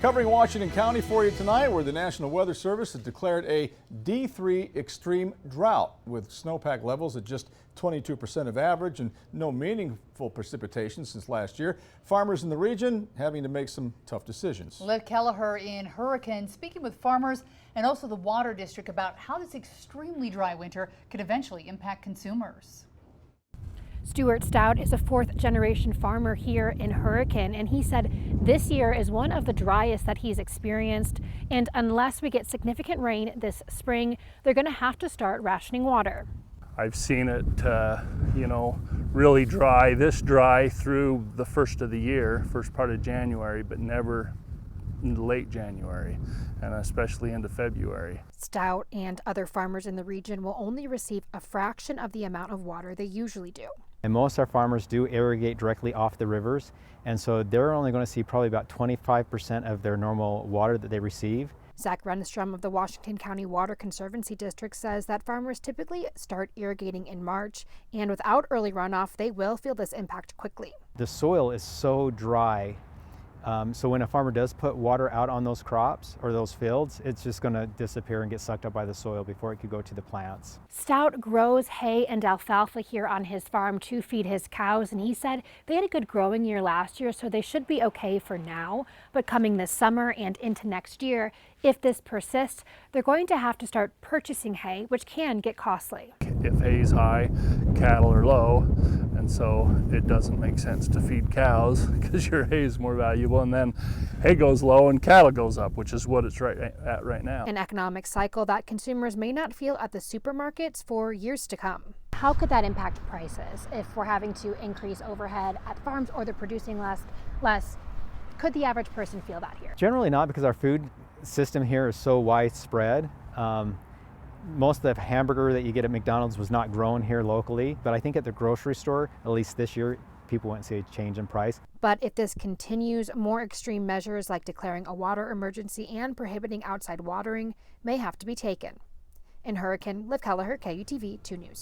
Covering Washington County for you tonight, where the National Weather Service has declared a D3 extreme drought with snowpack levels at just 22% of average and no meaningful precipitation since last year. Farmers in the region having to make some tough decisions. Liv Kelleher in Hurricane speaking with farmers and also the Water District about how this extremely dry winter could eventually impact consumers. Stuart Stout is a fourth-generation farmer here in Hurricane, and he said this year is one of the driest that he's experienced, and unless we get significant rain this spring, they're going to have to start rationing water. I've seen it, really dry, this dry through the first of the year, first part of January, but never late January, and especially into February. Stout and other farmers in the region will only receive a fraction of the amount of water they usually do. And most of our farmers do irrigate directly off the rivers, and so they're only going to see probably about 25% of their normal water that they receive. Zach Renstrom of the Washington County Water Conservancy District says that farmers typically start irrigating in March, and without early runoff, they will feel this impact quickly. The soil is so dry, so when a farmer does put water out on those crops or those fields, it's just going to disappear and get sucked up by the soil before it could go to the plants. Stout grows hay and alfalfa here on his farm to feed his cows, and he said they had a good growing year last year, so they should be okay for now. But coming this summer and into next year, if this persists, they're going to have to start purchasing hay, which can get costly. If hay's high, cattle are low, and so it doesn't make sense to feed cows because your hay is more valuable, and then hay goes low and cattle goes up, which is what it's at right now. An economic cycle that consumers may not feel at the supermarkets for years to come. How could that impact prices if we're having to increase overhead at farms or they're producing less? Could the average person feel that here? Generally not, because our food system here is so widespread. Most of the hamburger that you get at McDonald's was not grown here locally, but I think at the grocery store, at least this year, people won't see a change in price. But if this continues, more extreme measures like declaring a water emergency and prohibiting outside watering may have to be taken. In Hurricane, Liv Kelleher, KUTV 2 News.